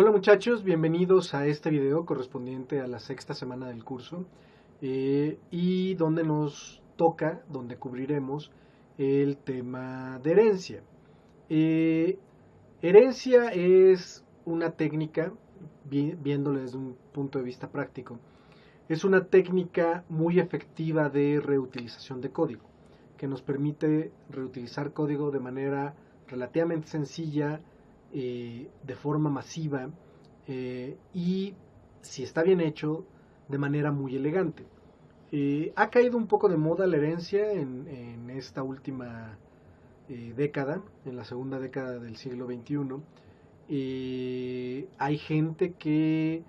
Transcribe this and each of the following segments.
Hola muchachos, bienvenidos a este video correspondiente a la sexta semana del curso y donde nos toca, donde cubriremos el tema de herencia. Eh, Herencia es una técnica, viéndolo desde un punto de vista práctico, es una técnica muy efectiva de reutilización de código, que nos permite reutilizar código de manera relativamente sencilla, de forma masiva y, si está bien hecho, de manera muy elegante. Ha caído un poco de moda la herencia en esta última década, en la segunda década del siglo XXI. Hay gente que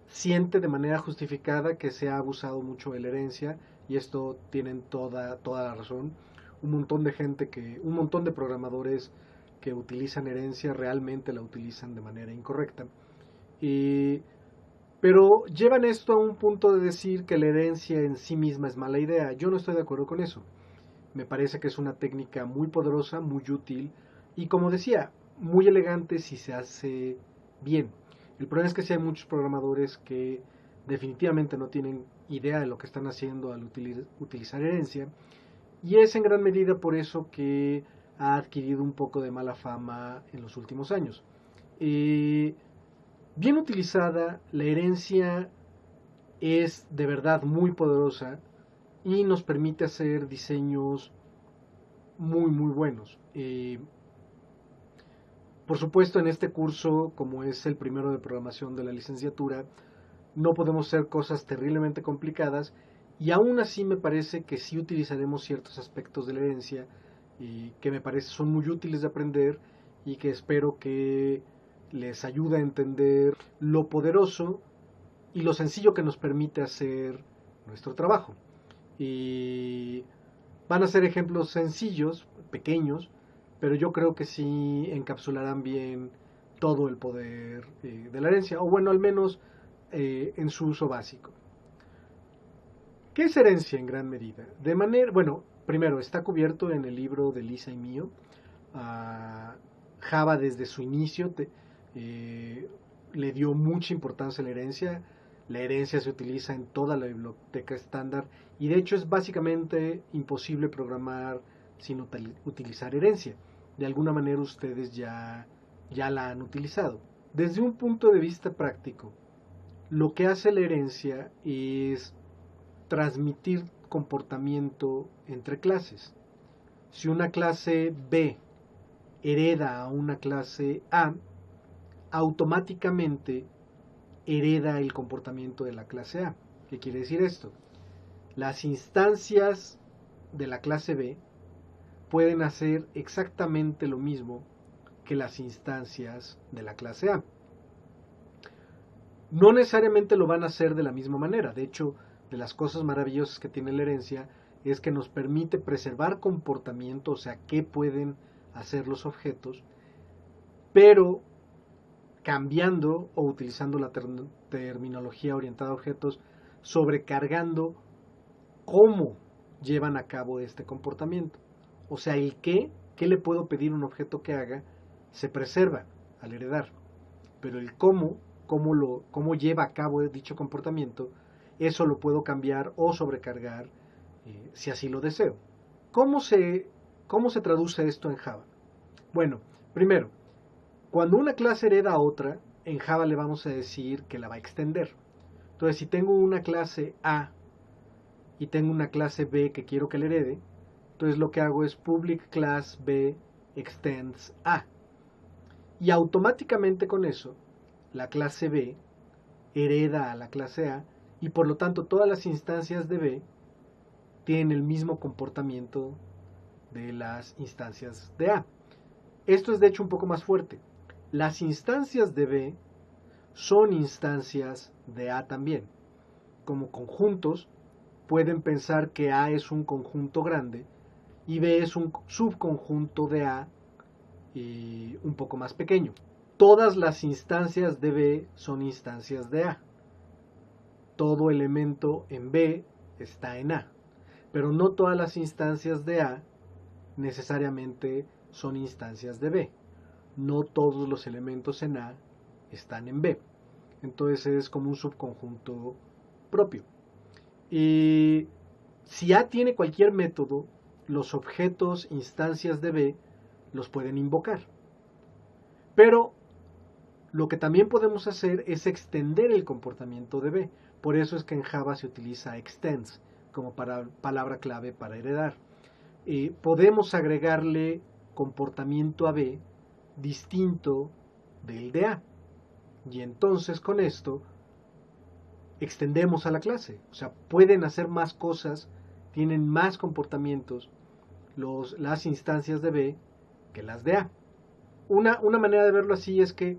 siente de manera justificada que se ha abusado mucho de la herencia, y esto tienen toda la razón. Un montón de programadores que utilizan herencia realmente la utilizan de manera incorrecta. Eh, pero llevan esto a un punto de decir que la herencia en sí misma es mala idea. Yo no estoy de acuerdo con eso. Me parece que es una técnica muy poderosa, muy útil y, como decía, muy elegante si se hace bien. El problema es que sí hay muchos programadores que definitivamente no tienen idea de lo que están haciendo al utilizar herencia, y es en gran medida por eso que ha adquirido un poco de mala fama en los últimos años. Eh, Bien utilizada, la herencia es de verdad muy poderosa y nos permite hacer diseños muy buenos. Por supuesto, en este curso, como es el primero de programación de la licenciatura, no podemos hacer cosas terriblemente complicadas, y aún así me parece que sí utilizaremos ciertos aspectos de la herencia que me parece son muy útiles de aprender y que espero que les ayude a entender lo poderoso y lo sencillo que nos permite hacer nuestro trabajo. Y van a ser ejemplos sencillos, pequeños, pero yo creo que sí encapsularán bien todo el poder de la herencia, o bueno, al menos en su uso básico. ¿Qué es herencia en gran medida? De manera, bueno, primero está cubierto en el libro de Lisa y mío. Java desde su inicio le dio mucha importancia a la herencia. La herencia se utiliza en toda la biblioteca estándar y de hecho es básicamente imposible programar sin utilizar herencia. De alguna manera ustedes ya la han utilizado. Desde un punto de vista práctico, lo que hace la herencia es transmitir comportamiento entre clases. Si una clase B hereda a una clase A, automáticamente hereda el comportamiento de la clase A. ¿Qué quiere decir esto? Las instancias de la clase B pueden hacer exactamente lo mismo que las instancias de la clase A. No necesariamente lo van a hacer de la misma manera. De hecho, de las cosas maravillosas que tiene la herencia es que nos permite preservar comportamiento, o sea, qué pueden hacer los objetos, pero cambiando o utilizando la terminología orientada a objetos, sobrecargando cómo llevan a cabo este comportamiento. O sea, el qué le puedo pedir a un objeto que haga, se preserva al heredar, pero el cómo lleva a cabo dicho comportamiento, eso lo puedo cambiar o sobrecargar si así lo deseo. ¿Cómo ¿Cómo se traduce esto en Java? Bueno, primero, cuando una clase hereda a otra, en Java le vamos a decir que la va a extender. Entonces, si tengo una clase A y tengo una clase B que quiero que le herede, entonces lo que hago es public class B extends A. Y automáticamente con eso, la clase B hereda a la clase A, y por lo tanto todas las instancias de B tienen el mismo comportamiento de las instancias de A. Esto es de hecho un poco más fuerte. Las instancias de B son instancias de A también. Como conjuntos, pueden pensar que A es un conjunto grande y B es un subconjunto de A un poco más pequeño. Todas las instancias de B son instancias de A. Todo elemento en B está en A. Pero no todas las instancias de A necesariamente son instancias de B. no todos los elementos en A están en B. Entonces es como un subconjunto propio. Y si A tiene cualquier método, los objetos, instancias de B, los pueden invocar. Pero lo que también podemos hacer es extender el comportamiento de B. Por eso es que en Java se utiliza extends como palabra clave para heredar. Podemos agregarle comportamiento a B distinto del de A. Y entonces con esto extendemos a la clase. O sea, pueden hacer más cosas, tienen más comportamientos las instancias de B que las de A. Una manera de verlo así es que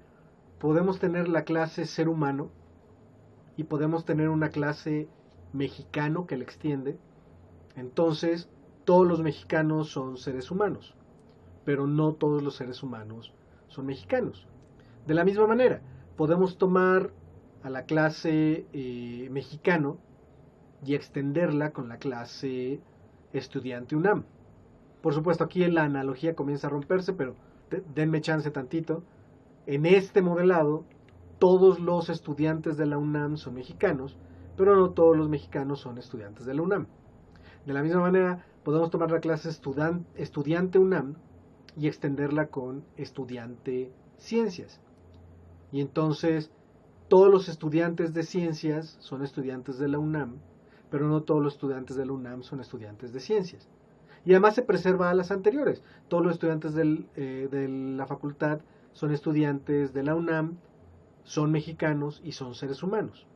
podemos tener la clase ser humano y podemos tener una clase mexicano que la extiende. Entonces, todos los mexicanos son seres humanos, pero no todos los seres humanos son mexicanos. De la misma manera, podemos tomar a la clase mexicano y extenderla con la clase estudiante UNAM. Por supuesto, aquí la analogía comienza a romperse, pero denme chance tantito. En este modelado, todos los estudiantes de la UNAM son mexicanos, pero no todos los mexicanos son estudiantes de la UNAM. De la misma manera, podemos tomar la clase estudiante UNAM y extenderla con estudiante ciencias. Y entonces, todos los estudiantes de ciencias son estudiantes de la UNAM, pero no todos los estudiantes de la UNAM son estudiantes de ciencias. Y además se preserva a las anteriores. Todos los estudiantes de la facultad son estudiantes de la UNAM, son mexicanos y son seres humanos.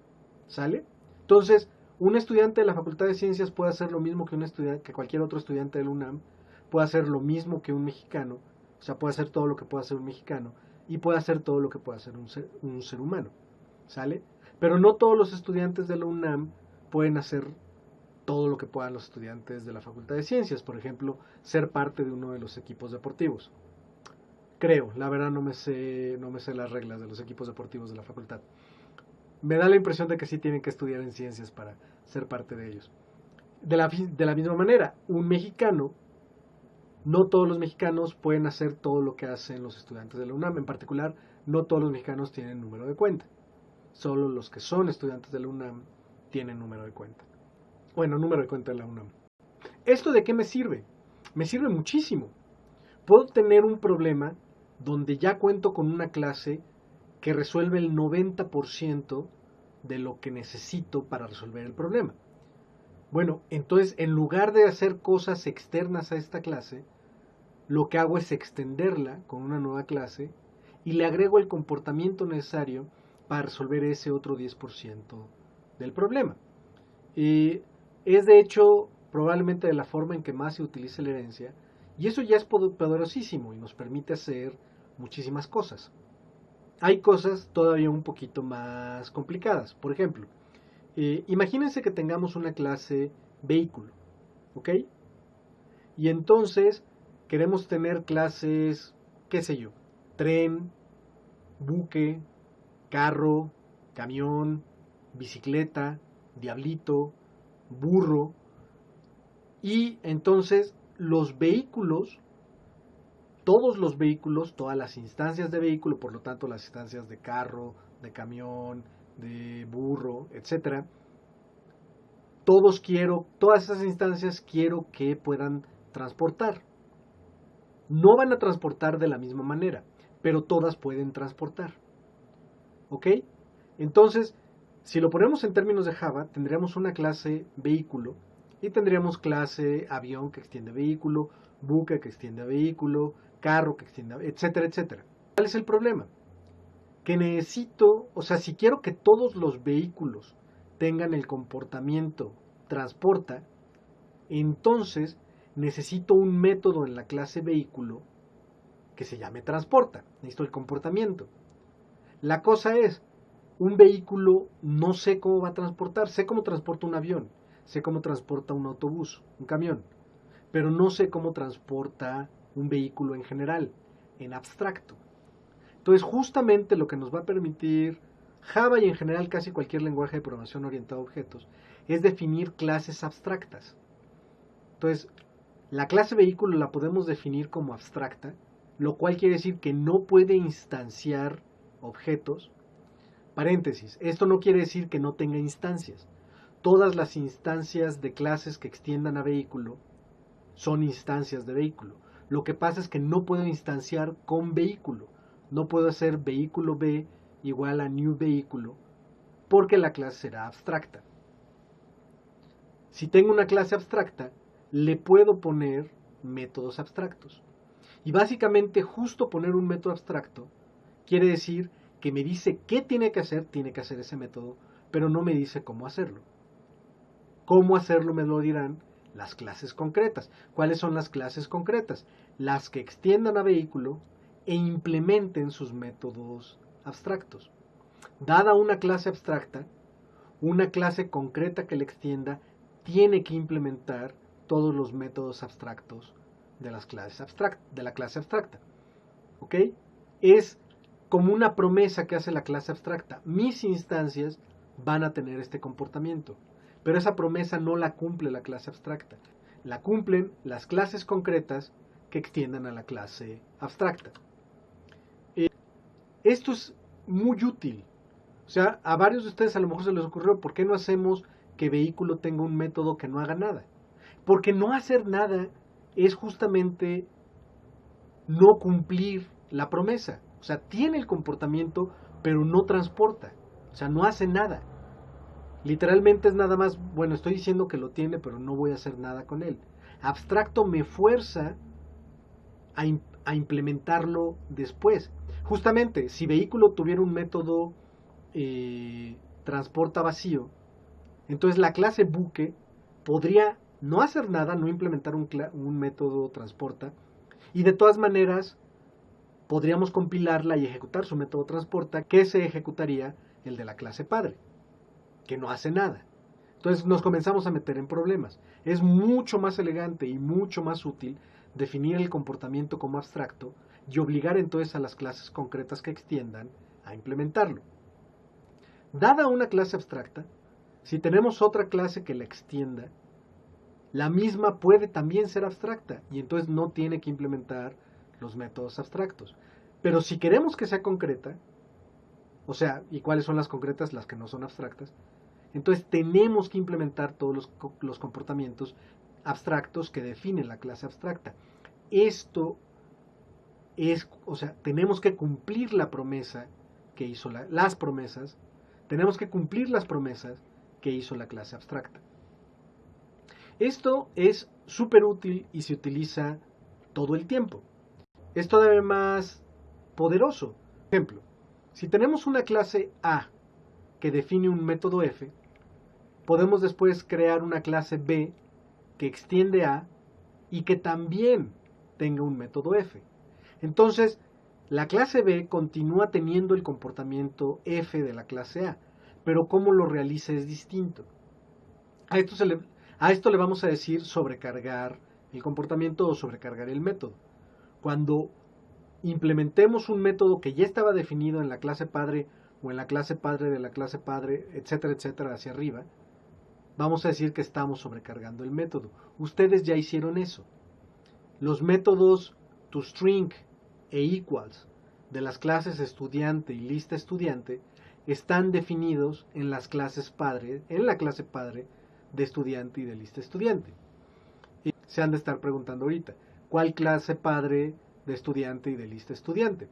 ¿Sale? Entonces, un estudiante de la Facultad de Ciencias puede hacer lo mismo que cualquier otro estudiante de la UNAM, puede hacer lo mismo que un mexicano, o sea, puede hacer todo lo que puede hacer un mexicano y puede hacer todo lo que puede hacer un ser humano. ¿Sale? Pero no todos los estudiantes de la UNAM pueden hacer todo lo que puedan los estudiantes de la Facultad de Ciencias, por ejemplo, ser parte de uno de los equipos deportivos. Creo, la verdad no me sé las reglas de los equipos deportivos de la facultad. Me da la impresión de que sí tienen que estudiar en ciencias para ser parte de ellos. De la misma manera, un mexicano, no todos los mexicanos pueden hacer todo lo que hacen los estudiantes de la UNAM. En particular, no todos los mexicanos tienen número de cuenta. Solo los que son estudiantes de la UNAM tienen número de cuenta. Bueno, número de cuenta de la UNAM. ¿Esto de qué me sirve? Me sirve muchísimo. Puedo tener un problema donde ya cuento con una clase que resuelve el 90% de lo que necesito para resolver el problema. Bueno, entonces en lugar de hacer cosas externas a esta clase, lo que hago es extenderla con una nueva clase y le agrego el comportamiento necesario para resolver ese otro 10% del problema. Es de hecho probablemente de la forma en que más se utiliza la herencia, y eso ya es poderosísimo y nos permite hacer muchísimas cosas. Hay cosas todavía un poquito más complicadas. Por ejemplo, imagínense que tengamos una clase vehículo, ¿ok? Y entonces queremos tener clases, qué sé yo, tren, buque, carro, camión, bicicleta, diablito, burro. Y entonces los vehículos, todos los vehículos, todas las instancias de vehículo, por lo tanto las instancias de carro, de camión, de burro, etcétera, todas esas instancias quiero que puedan transportar. No van a transportar de la misma manera, pero todas pueden transportar. ¿Ok? Entonces, si lo ponemos en términos de Java, tendríamos una clase vehículo y tendríamos clase avión que extiende vehículo, buque que extiende vehículo, carro que extiende, etcétera, etcétera. ¿Cuál es el problema? Que necesito, o sea, si quiero que todos los vehículos tengan el comportamiento transporta, entonces necesito un método en la clase vehículo que se llame transporta. Necesito el comportamiento. La cosa es, un vehículo no sé cómo va a transportar. Sé cómo transporta un avión, sé cómo transporta un autobús, un camión, pero no sé cómo transporta un vehículo en general, en abstracto. Entonces, justamente lo que nos va a permitir Java y en general casi cualquier lenguaje de programación orientado a objetos es definir clases abstractas. Entonces, la clase vehículo la podemos definir como abstracta lo cual quiere decir que no puede instanciar objetos. Paréntesis, esto no quiere decir que no tenga instancias. Todas las instancias de clases que extiendan a vehículo son instancias de vehículo. Lo que pasa es que no puedo instanciar con vehículo. No puedo hacer vehículo B igual a new vehículo porque la clase será abstracta. Si tengo una clase abstracta, le puedo poner métodos abstractos. Y básicamente justo poner un método abstracto quiere decir que me dice qué tiene que hacer ese método, pero no me dice cómo hacerlo. Cómo hacerlo me lo dirán las clases concretas. ¿Cuáles son las clases concretas? Las que extiendan a vehículo e implementen sus métodos abstractos. Dada una clase abstracta, una clase concreta que le extienda tiene que implementar todos los métodos abstractos de la clase abstracta. ¿Ok? Es como una promesa que hace la clase abstracta. Mis instancias van a tener este comportamiento. Pero esa promesa no la cumple la clase abstracta. La cumplen las clases concretas que extiendan a la clase abstracta. Esto es muy útil. O sea, a varios de ustedes a lo mejor se les ocurrió, ¿por qué no hacemos que vehículo tenga un método que no haga nada? Porque no hacer nada es justamente no cumplir la promesa. O sea, tiene el comportamiento, pero no transporta. O sea, no hace nada. Literalmente es nada más, bueno, estoy diciendo que lo tiene, pero no voy a hacer nada con él. Abstracto me fuerza a implementarlo después. Justamente, si vehículo tuviera un método transporta vacío, entonces la clase buque podría no hacer nada, no implementar un método transporta, y de todas maneras podríamos compilarla y ejecutar su método transporta, que se ejecutaría el de la clase padre, que no hace nada. Entonces nos comenzamos a meter en problemas. Es mucho más elegante y mucho más útil definir el comportamiento como abstracto y obligar entonces a las clases concretas que extiendan a implementarlo. Dada una clase abstracta, si tenemos otra clase que la extienda, la misma puede también ser abstracta y entonces no tiene que implementar los métodos abstractos. Pero si queremos que sea concreta, o sea, ¿y cuáles son las concretas? Las que no son abstractas. Entonces tenemos que implementar todos los comportamientos abstractos que definen la clase abstracta. Esto es, o sea, tenemos que cumplir la promesa que hizo las promesas, tenemos que cumplir las promesas que hizo la clase abstracta. Esto es súper útil y se utiliza todo el tiempo. Es todavía más poderoso. Por ejemplo, si tenemos una clase A que define un método F, podemos después crear una clase B que extiende A y que también tenga un método F. Entonces, la clase B continúa teniendo el comportamiento F de la clase A, pero cómo lo realiza es distinto. A esto le vamos a decir sobrecargar el comportamiento o sobrecargar el método. Cuando implementemos un método que ya estaba definido en la clase padre o en la clase padre de la clase padre, etcétera, etcétera, hacia arriba, vamos a decir que estamos sobrecargando el método. Ustedes ya hicieron eso. Los métodos toString e equals de las clases estudiante y lista estudiante están definidos en las clases padre, en la clase padre de estudiante y de lista estudiante. Y se han de estar preguntando ahorita, ¿cuál clase padre de estudiante y de lista estudiante?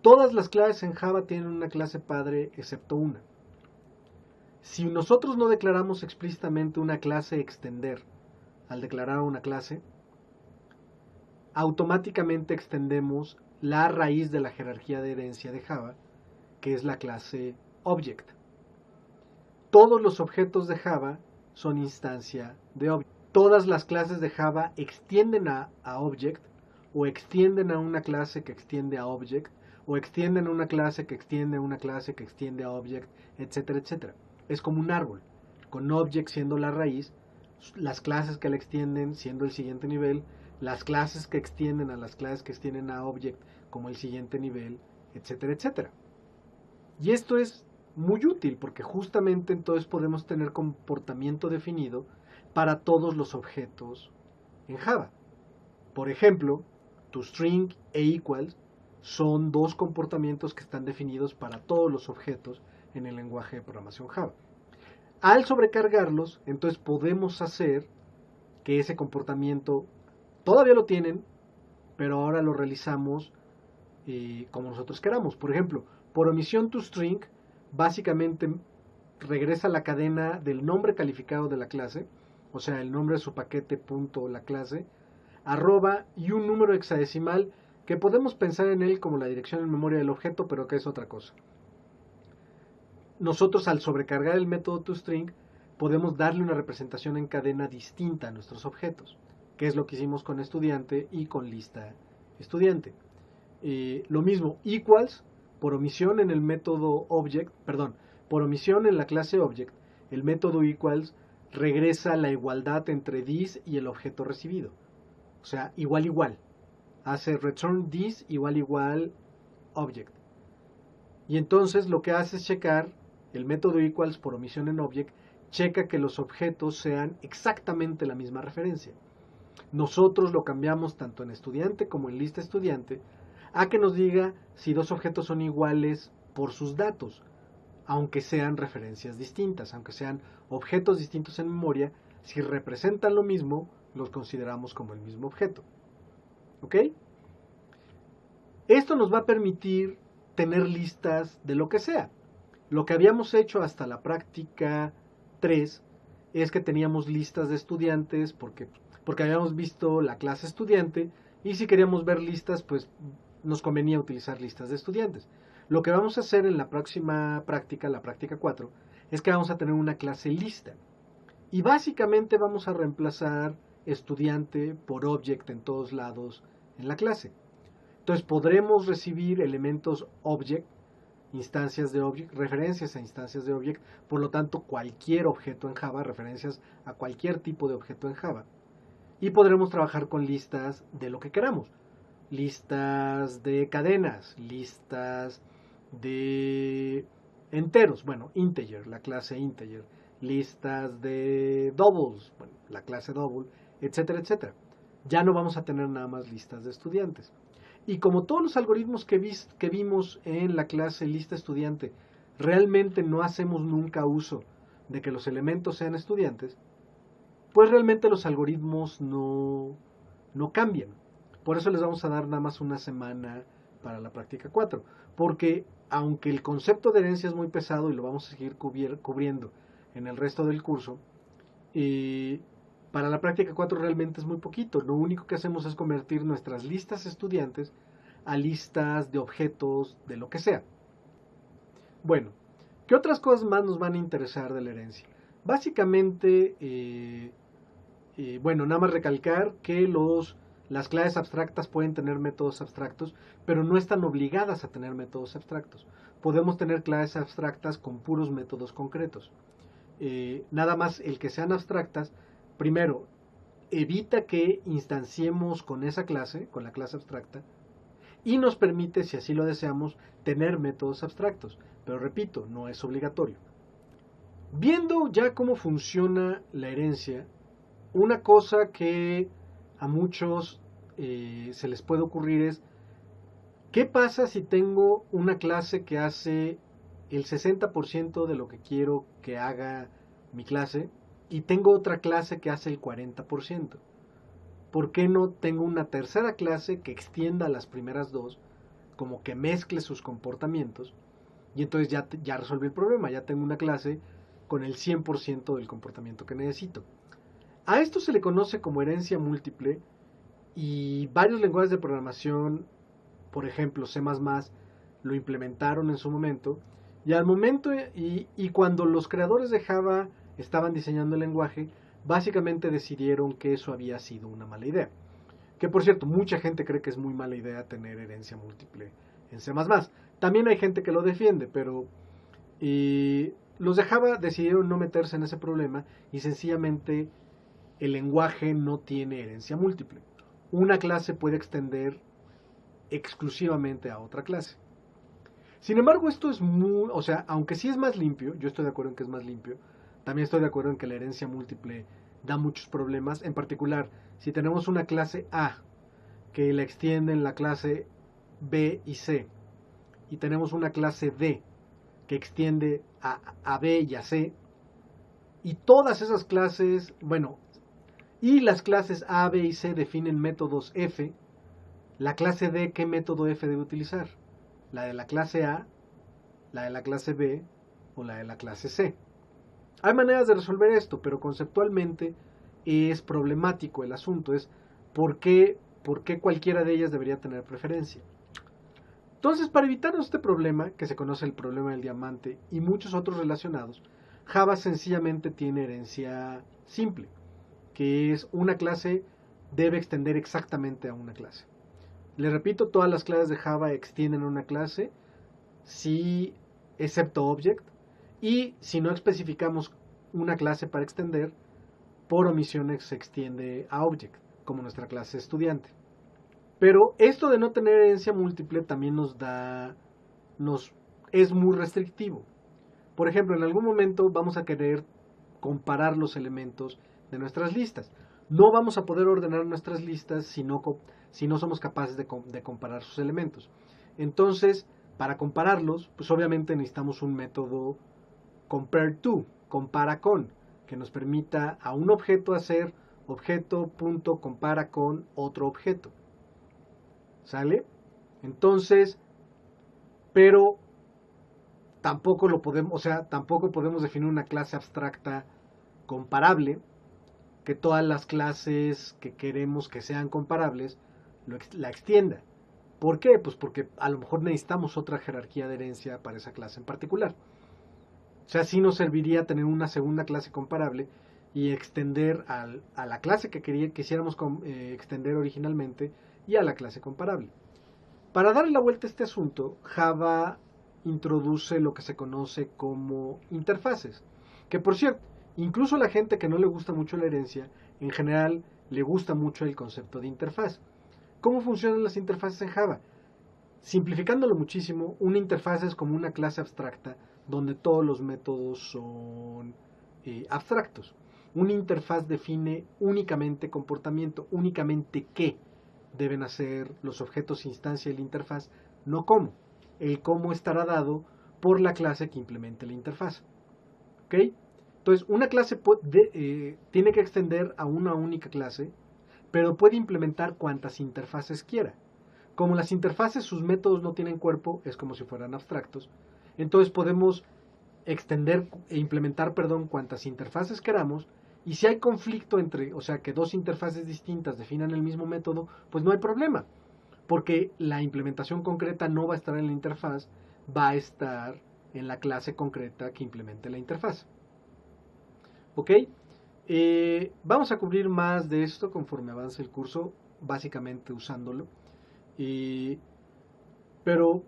Todas las clases en Java tienen una clase padre excepto una. Si nosotros no declaramos explícitamente una clase extender al declarar una clase, automáticamente extendemos la raíz de la jerarquía de herencia de Java, que es la clase object. Todos los objetos de Java son instancia de object. Todas las clases de Java extienden a object, o extienden a una clase que extiende a object, o extienden a una clase que extiende a una clase que extiende a object, etcétera, etcétera. Es como un árbol, con object siendo la raíz, las clases que la extienden siendo el siguiente nivel, las clases que extienden a las clases que extienden a object como el siguiente nivel, etcétera, etcétera. Y esto es muy útil porque justamente entonces podemos tener comportamiento definido para todos los objetos en Java. Por ejemplo, toString e equals son dos comportamientos que están definidos para todos los objetos en el lenguaje de programación Java. Al sobrecargarlos, entonces podemos hacer que ese comportamiento todavía lo tienen, pero ahora lo realizamos como nosotros queramos. Por ejemplo, por omisión toString, básicamente regresa la cadena del nombre calificado de la clase, o sea, el nombre de su paquete punto la clase, arroba y un número hexadecimal que podemos pensar en él como la dirección en memoria del objeto, pero que es otra cosa. Nosotros al sobrecargar el método toString podemos darle una representación en cadena distinta a nuestros objetos, que es lo que hicimos con estudiante y con lista estudiante. Lo mismo, equals, por omisión en el método object, por omisión en la clase object, el método equals regresa la igualdad entre this y el objeto recibido. O sea, igual igual. Hace return this igual object. Y entonces lo que hace es checar el método equals por omisión en object, checa que los objetos sean exactamente la misma referencia. Nosotros lo cambiamos tanto en estudiante como en lista estudiante a que nos diga si dos objetos son iguales por sus datos, aunque sean referencias distintas, aunque sean objetos distintos en memoria, si representan lo mismo, los consideramos como el mismo objeto. ¿Ok? Esto nos va a permitir tener listas de lo que sea. Lo que habíamos hecho hasta la práctica 3 es que teníamos listas de estudiantes porque habíamos visto la clase estudiante y si queríamos ver listas, pues nos convenía utilizar listas de estudiantes. Lo que vamos a hacer en la próxima práctica, la práctica 4, es que vamos a tener una clase lista. Y básicamente vamos a reemplazar estudiante por object en todos lados en la clase. Entonces podremos recibir elementos object, instancias de object, referencias a instancias de object, por lo tanto cualquier objeto en Java, referencias a cualquier tipo de objeto en Java. Y podremos trabajar con listas de lo que queramos. Listas de cadenas, listas de enteros, bueno, integer, la clase integer, listas de doubles, bueno, la clase double, etcétera, etcétera. Ya no vamos a tener nada más listas de estudiantes. Y como todos los algoritmos que vimos en la clase lista estudiante, realmente no hacemos nunca uso de que los elementos sean estudiantes, pues realmente los algoritmos no cambian. Por eso les vamos a dar nada más una semana para la práctica 4. Porque aunque el concepto de herencia es muy pesado y lo vamos a seguir cubriendo en el resto del curso, para la práctica 4 realmente es muy poquito. Lo único que hacemos es convertir nuestras listas estudiantes a listas de objetos de lo que sea. Bueno, ¿qué otras cosas más nos van a interesar de la herencia? Básicamente, bueno, nada más recalcar que las clases abstractas pueden tener métodos abstractos, pero no están obligadas a tener métodos abstractos. Podemos tener clases abstractas con puros métodos concretos. Nada más el que sean abstractas, primero, evita que instanciemos con esa clase, con la clase abstracta, y nos permite, si así lo deseamos, tener métodos abstractos. Pero repito, no es obligatorio. Viendo ya cómo funciona la herencia, una cosa que a muchos se les puede ocurrir es, ¿qué pasa si tengo una clase que hace el 60% de lo que quiero que haga mi clase y tengo otra clase que hace el 40%? ¿Por qué no tengo una tercera clase que extienda las primeras dos, como que mezcle sus comportamientos? Y entonces ya resolví el problema, ya tengo una clase con el 100% del comportamiento que necesito. A esto se le conoce como herencia múltiple y varios lenguajes de programación, por ejemplo C++, lo implementaron en su momento. Y al momento y cuando los creadores de Java estaban diseñando el lenguaje, básicamente decidieron que eso había sido una mala idea. Que por cierto, mucha gente cree que es muy mala idea tener herencia múltiple en C++. También hay gente que lo defiende, pero los de Java decidieron no meterse en ese problema y sencillamente el lenguaje no tiene herencia múltiple. Una clase puede extender exclusivamente a otra clase. Sin embargo, esto es muy, o sea, aunque sí es más limpio, yo estoy de acuerdo en que es más limpio, también estoy de acuerdo en que la herencia múltiple da muchos problemas, en particular, si tenemos una clase A que la extienden la clase B y C, y tenemos una clase D que extiende a B y a C, y todas esas clases, bueno, y las clases A, B y C definen métodos F, la clase D, ¿qué método F debe utilizar? ¿La de la clase A, la de la clase B o la de la clase C? Hay maneras de resolver esto, pero conceptualmente es problemático el asunto, es ¿por qué cualquiera de ellas debería tener preferencia? Entonces, para evitarnos este problema, que se conoce el problema del diamante y muchos otros relacionados, Java sencillamente tiene herencia simple, que es una clase debe extender exactamente a una clase. Les repito, todas las clases de Java extienden a una clase, si, excepto object, y si no especificamos una clase para extender, por omisión se extiende a object, como nuestra clase estudiante. Pero esto de no tener herencia múltiple también es muy restrictivo. Por ejemplo, en algún momento vamos a querer comparar los elementos de nuestras listas. No vamos a poder ordenar nuestras listas si no somos capaces de comparar sus elementos. Entonces, para compararlos, pues obviamente necesitamos un método compare to, compara con, que nos permita a un objeto hacer objeto.compara con otro objeto. ¿Sale? Entonces, pero tampoco tampoco podemos definir una clase abstracta comparable, que todas las clases que queremos que sean comparables la extienda. ¿Por qué? Pues porque a lo mejor necesitamos otra jerarquía de herencia para esa clase en particular. O sea, sí nos serviría tener una segunda clase comparable y extender a la clase que quisiéramos extender originalmente y a la clase comparable. Para darle la vuelta a este asunto, Java introduce lo que se conoce como interfaces, que por cierto, incluso la gente que no le gusta mucho la herencia, en general le gusta mucho el concepto de interfaz. ¿Cómo funcionan las interfaces en Java? Simplificándolo muchísimo, una interfaz es como una clase abstracta donde todos los métodos son abstractos. Una interfaz define únicamente comportamiento, únicamente qué deben hacer los objetos instancia de la interfaz, no cómo. El cómo estará dado por la clase que implemente la interfaz. ¿Ok? Entonces, una clase tiene que extender a una única clase, pero puede implementar cuantas interfaces quiera. Como las interfaces, sus métodos no tienen cuerpo, es como si fueran abstractos, entonces podemos extender e implementar, cuantas interfaces queramos, y si hay conflicto entre, o sea, que dos interfaces distintas definan el mismo método, pues no hay problema, porque la implementación concreta no va a estar en la interfaz, va a estar en la clase concreta que implemente la interfaz. ¿Ok? Vamos a cubrir más de esto conforme avance el curso, básicamente usándolo. Pero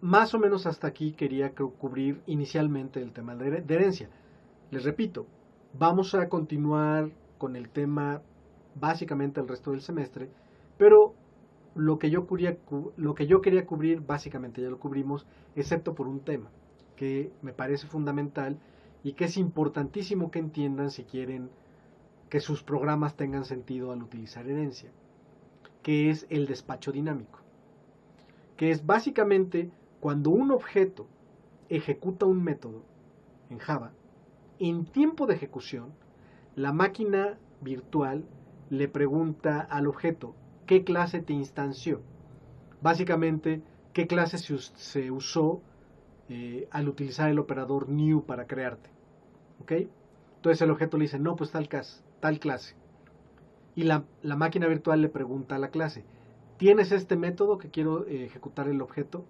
más o menos hasta aquí quería cubrir inicialmente el tema de herencia. Les repito, vamos a continuar con el tema básicamente el resto del semestre, pero lo que yo quería cubrir básicamente ya lo cubrimos, excepto por un tema que me parece fundamental y que es importantísimo que entiendan si quieren que sus programas tengan sentido al utilizar herencia, que es el despacho dinámico, que es básicamente cuando un objeto ejecuta un método en Java, en tiempo de ejecución, la máquina virtual le pregunta al objeto qué clase te instanció. Básicamente, qué clase se usó al utilizar el operador new para crearte. ¿Ok? Entonces el objeto le dice, no, pues tal clase. Y la máquina virtual le pregunta a la clase, ¿tienes este método que quiero ejecutar el objeto?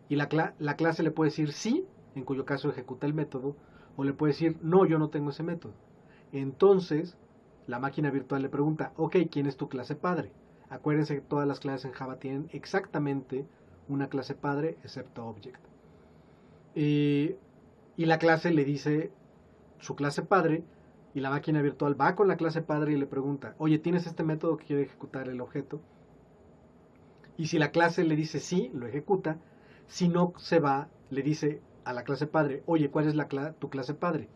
Y la clase le puede decir sí, en cuyo caso ejecuta el método, o le puede decir no, yo no tengo ese método. Entonces, la máquina virtual le pregunta, ok, ¿quién es tu clase padre? Acuérdense que todas las clases en Java tienen exactamente una clase padre, excepto object. Y la clase le dice su clase padre, y la máquina virtual va con la clase padre y le pregunta, oye, ¿tienes este método que quiere ejecutar el objeto? Y si la clase le dice sí, lo ejecuta. Si no, se va, le dice a la clase padre, oye, ¿cuál es tu clase padre?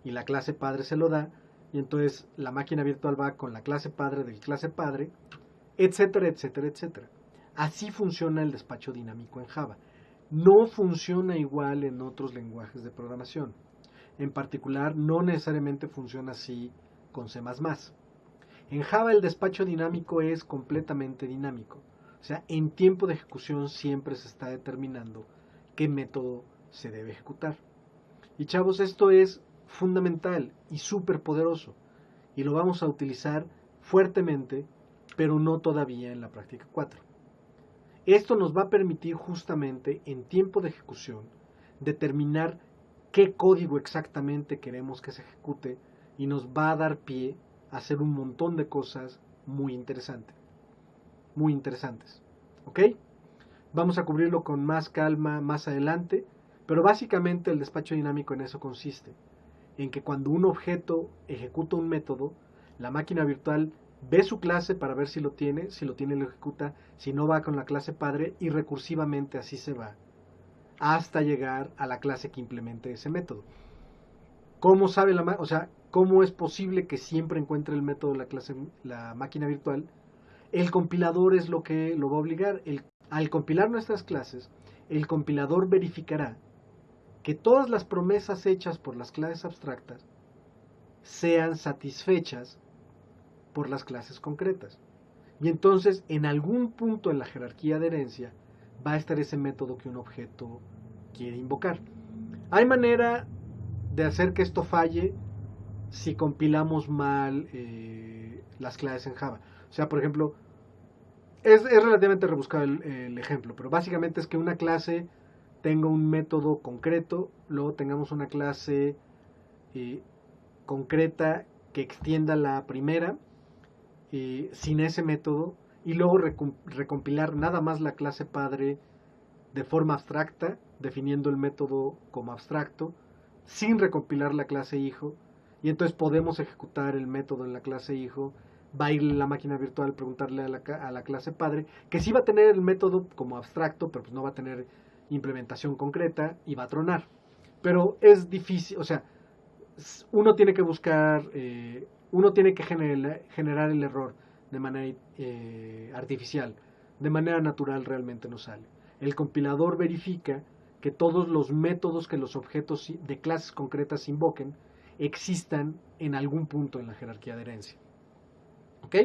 Y la clase padre se lo da, y entonces la máquina virtual va con la clase padre del clase padre, etcétera, etcétera, etcétera. Así funciona el despacho dinámico en Java. No funciona igual en otros lenguajes de programación. En particular, no necesariamente funciona así con C++. En Java el despacho dinámico es completamente dinámico. O sea, en tiempo de ejecución siempre se está determinando qué método se debe ejecutar. Y chavos, esto es fundamental y súper poderoso. Y lo vamos a utilizar fuertemente, pero no todavía en la práctica 4. Esto nos va a permitir justamente en tiempo de ejecución determinar qué código exactamente queremos que se ejecute y nos va a dar pie a hacer un montón de cosas muy interesantes. Muy interesantes. ¿Ok? Vamos a cubrirlo con más calma más adelante, pero básicamente el despacho dinámico en eso consiste, en que cuando un objeto ejecuta un método, la máquina virtual ve su clase para ver si lo tiene lo ejecuta, si no va con la clase padre y recursivamente así se va, hasta llegar a la clase que implemente ese método. ¿Cómo sabe cómo es posible que siempre encuentre el método de la máquina virtual? El compilador es lo que lo va a obligar. Al compilar nuestras clases, el compilador verificará que todas las promesas hechas por las clases abstractas sean satisfechas por las clases concretas. Y entonces, en algún punto en la jerarquía de herencia, va a estar ese método que un objeto quiere invocar. Hay manera de hacer que esto falle si compilamos mal las clases en Java. O sea, por ejemplo, es relativamente rebuscado el ejemplo, pero básicamente es que una clase tenga un método concreto, luego tengamos una clase concreta que extienda la primera sin ese método y luego recompilar nada más la clase padre de forma abstracta, definiendo el método como abstracto, sin recompilar la clase hijo, y entonces podemos ejecutar el método en la clase hijo, va a ir la máquina virtual, preguntarle a la clase padre, que sí va a tener el método como abstracto, pero pues no va a tener implementación concreta y va a tronar. Pero es difícil, o sea, uno tiene que buscar, uno tiene que generar el error de manera artificial, de manera natural realmente no sale. El compilador verifica que todos los métodos que los objetos de clases concretas invoquen existan en algún punto en la jerarquía de herencia. ¿Ok?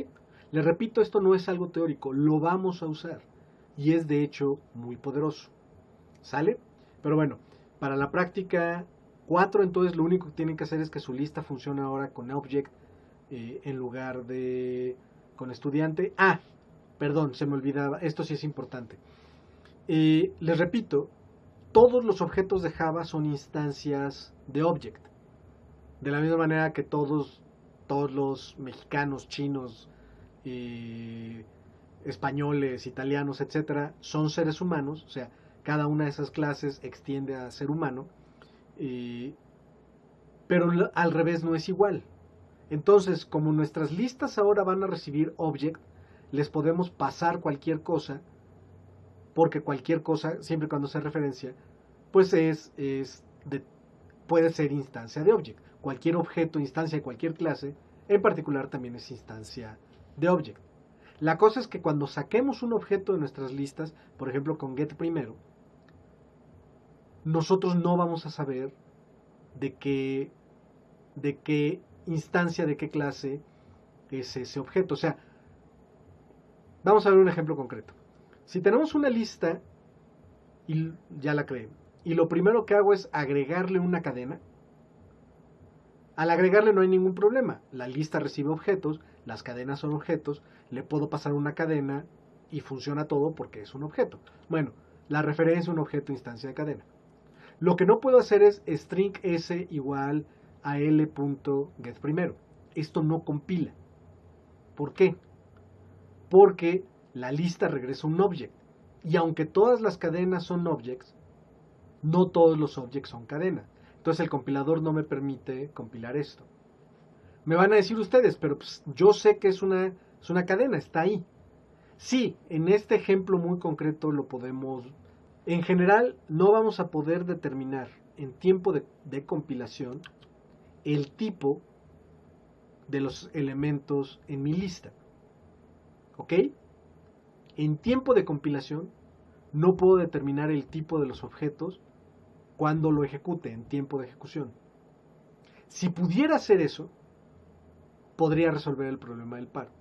Les repito, esto no es algo teórico, lo vamos a usar y es de hecho muy poderoso. ¿Sale? Pero bueno, para la práctica 4, entonces lo único que tienen que hacer es que su lista funcione ahora con object en lugar de con estudiante. Ah, perdón, se me olvidaba, esto sí es importante. Les repito, todos los objetos de Java son instancias de object. De la misma manera que todos los mexicanos, chinos, españoles, italianos, etcétera, son seres humanos, o sea, cada una de esas clases extiende a ser humano, pero al revés no es igual. Entonces, como nuestras listas ahora van a recibir object, les podemos pasar cualquier cosa, porque cualquier cosa, siempre cuando se referencia, pues puede ser instancia de object. Cualquier objeto, instancia de cualquier clase, en particular también es instancia de object. La cosa es que cuando saquemos un objeto de nuestras listas, por ejemplo con get primero, nosotros no vamos a saber de qué instancia, de qué clase es ese objeto. O sea, vamos a ver un ejemplo concreto. Si tenemos una lista, y ya la creé, y lo primero que hago es agregarle una cadena, al agregarle no hay ningún problema. La lista recibe objetos, las cadenas son objetos, le puedo pasar una cadena y funciona todo porque es un objeto. Bueno, la referencia es un objeto instancia de cadena. Lo que no puedo hacer es string s igual a l.getPrimero. Esto no compila. ¿Por qué? Porque la lista regresa un object. Y aunque todas las cadenas son objects, no todos los objects son cadenas. Entonces el compilador no me permite compilar esto. Me van a decir ustedes, pero pues, yo sé que es una cadena, está ahí. Sí, en este ejemplo muy concreto lo podemos. En general, no vamos a poder determinar en tiempo de compilación el tipo de los elementos en mi lista. ¿Ok? en tiempo de compilación no puedo determinar el tipo de los objetos cuando lo ejecute en tiempo de ejecución. Si pudiera hacer eso, podría resolver el problema del paro.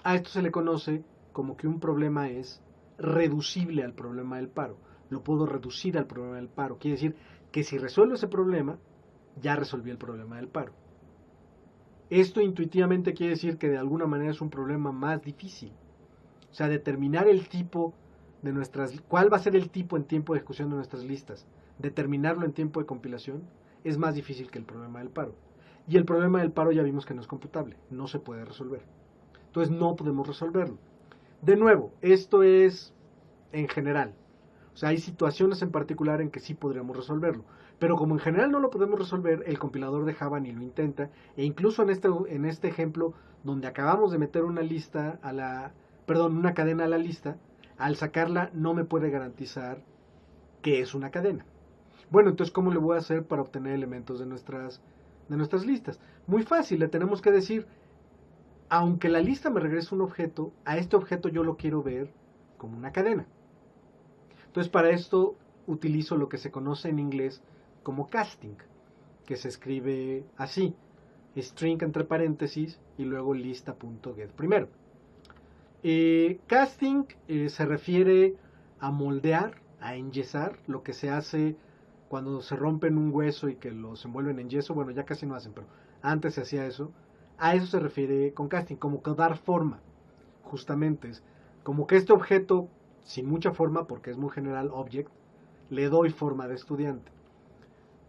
A esto se le conoce como que un problema es reducible al problema del paro. Lo puedo reducir al problema del paro. Quiere decir que si resuelvo ese problema, ya resolví el problema del paro. Esto intuitivamente quiere decir que de alguna manera es un problema más difícil. O sea, determinar el tipo de cuál va a ser el tipo en tiempo de ejecución de nuestras listas, determinarlo en tiempo de compilación, es más difícil que el problema del paro. Y el problema del paro ya vimos que no es computable, no se puede resolver. Entonces no podemos resolverlo. De nuevo, esto es en general. O sea, hay situaciones en particular en que sí podríamos resolverlo. Pero como en general no lo podemos resolver, el compilador de Java ni lo intenta. E incluso en este ejemplo, donde acabamos de meter una cadena a la lista, al sacarla no me puede garantizar que es una cadena. Bueno, entonces, ¿cómo le voy a hacer para obtener elementos de nuestras listas? Muy fácil, le tenemos que decir, aunque la lista me regrese un objeto, a este objeto yo lo quiero ver como una cadena. Entonces, para esto utilizo lo que se conoce en inglés como casting, que se escribe así, string entre paréntesis y luego lista.get primero. Casting se refiere a moldear, a enyesar, lo que se hace cuando se rompen un hueso y que los envuelven en yeso. Bueno, ya casi no hacen, pero antes se hacía eso. A eso se refiere con casting, como que dar forma, justamente. Es como que este objeto, sin mucha forma, porque es muy general, object, le doy forma de estudiante.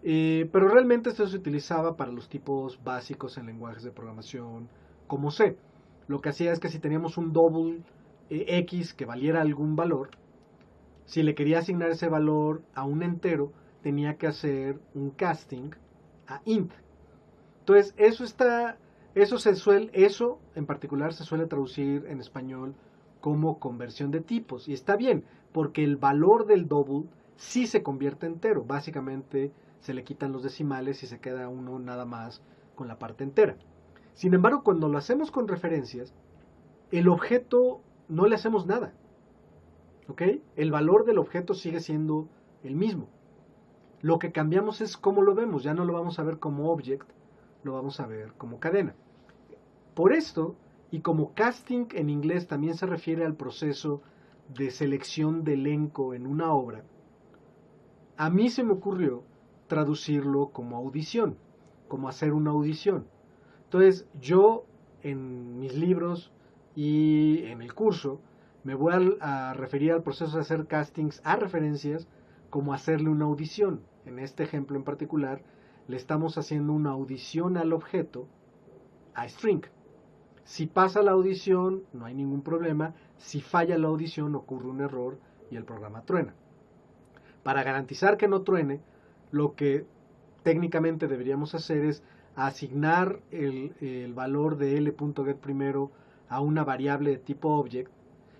Pero realmente esto se utilizaba para los tipos básicos en lenguajes de programación como C. Lo que hacía es que si teníamos un double X que valiera algún valor, si le quería asignar ese valor a un entero, tenía que hacer un casting a int. Entonces, eso en particular se suele traducir en español como conversión de tipos. Y está bien, porque el valor del double sí se convierte entero. Básicamente se le quitan los decimales y se queda uno nada más con la parte entera. Sin embargo, cuando lo hacemos con referencias, el objeto no le hacemos nada. ¿Ok? El valor del objeto sigue siendo el mismo. Lo que cambiamos es cómo lo vemos. Ya no lo vamos a ver como object, lo vamos a ver como cadena. Por esto, y como casting en inglés también se refiere al proceso de selección de elenco en una obra, a mí se me ocurrió traducirlo como audición, como hacer una audición. Entonces, yo en mis libros y en el curso me voy a referir al proceso de hacer castings a referencias como hacerle una audición. En este ejemplo en particular, le estamos haciendo una audición al objeto a string. Si pasa la audición, no hay ningún problema. Si falla la audición, ocurre un error y el programa truena. Para garantizar que no truene, lo que técnicamente deberíamos hacer es asignar el valor de l.get primero a una variable de tipo object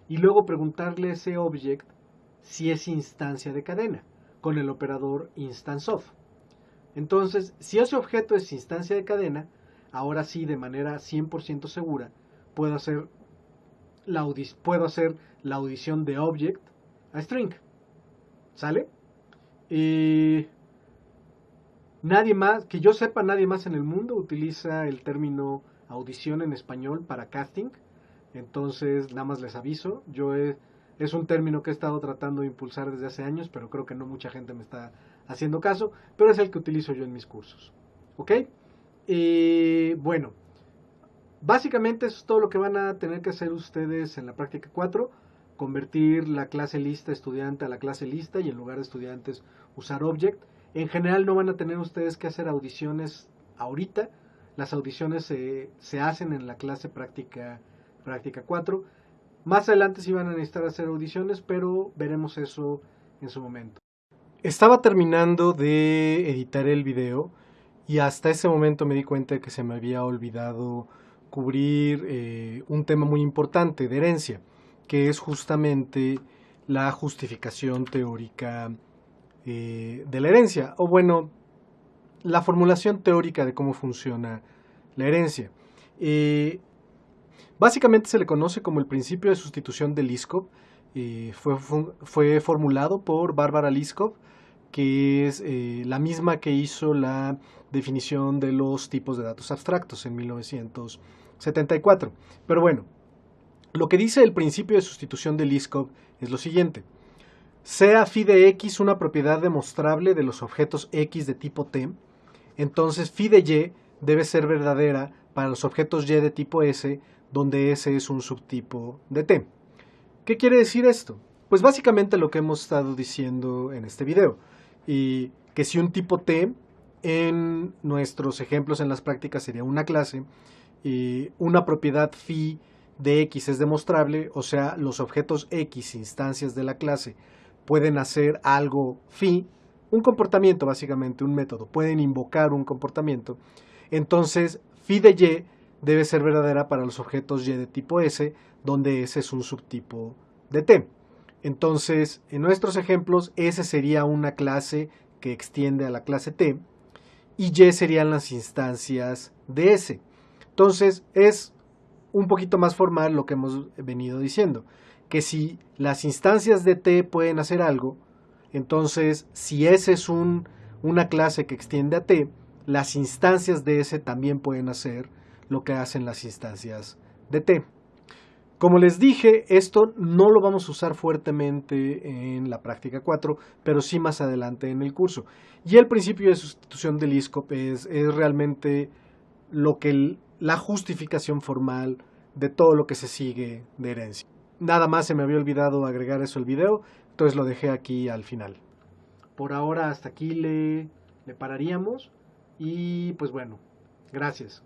y luego preguntarle a ese object si es instancia de cadena con el operador instanceOf. Entonces, si ese objeto es instancia de cadena, ahora sí, de manera 100% segura, puedo hacer la audición de object a string. ¿Sale? Nadie más, que yo sepa, nadie más en el mundo utiliza el término audición en español para casting. Entonces, nada más les aviso. Es un término que he estado tratando de impulsar desde hace años, pero creo que no mucha gente me está haciendo caso. Pero es el que utilizo yo en mis cursos. ¿Ok? Bueno, básicamente eso es todo lo que van a tener que hacer ustedes en la práctica 4. Convertir la clase lista estudiante a la clase lista y en lugar de estudiantes usar object. En general no van a tener ustedes que hacer audiciones ahorita. Las audiciones se hacen en la clase práctica 4. Más adelante sí van a necesitar hacer audiciones, pero veremos eso en su momento. Estaba terminando de editar el video y hasta ese momento me di cuenta de que se me había olvidado cubrir un tema muy importante de herencia, que es justamente la justificación teórica de la herencia, o bueno, la formulación teórica de cómo funciona la herencia. Básicamente se le conoce como el principio de sustitución de Liskov. Fue formulado por Barbara Liskov, que es la misma que hizo la definición de los tipos de datos abstractos en 1974. Pero bueno, lo que dice el principio de sustitución de Liskov es lo siguiente. Sea phi de x una propiedad demostrable de los objetos x de tipo t, entonces phi de y debe ser verdadera para los objetos y de tipo s, donde s es un subtipo de t. ¿Qué quiere decir esto? Pues básicamente lo que hemos estado diciendo en este video, y que si un tipo t en nuestros ejemplos en las prácticas sería una clase, y una propiedad phi de x es demostrable, o sea, los objetos x, instancias de la clase, pueden hacer algo phi, un comportamiento básicamente, un método, pueden invocar un comportamiento, entonces phi de y debe ser verdadera para los objetos y de tipo s, donde s es un subtipo de t. Entonces, en nuestros ejemplos, s sería una clase que extiende a la clase t, y y serían las instancias de s. Entonces, es un poquito más formal lo que hemos venido diciendo, que si las instancias de t pueden hacer algo, entonces si S es una clase que extiende a t, las instancias de S también pueden hacer lo que hacen las instancias de t. Como les dije, esto no lo vamos a usar fuertemente en la práctica 4, pero sí más adelante en el curso. Y el principio de sustitución de Liskov es realmente la justificación formal de todo lo que se sigue de herencia. Nada más se me había olvidado agregar eso al video, entonces lo dejé aquí al final. Por ahora hasta aquí le pararíamos y pues bueno, gracias.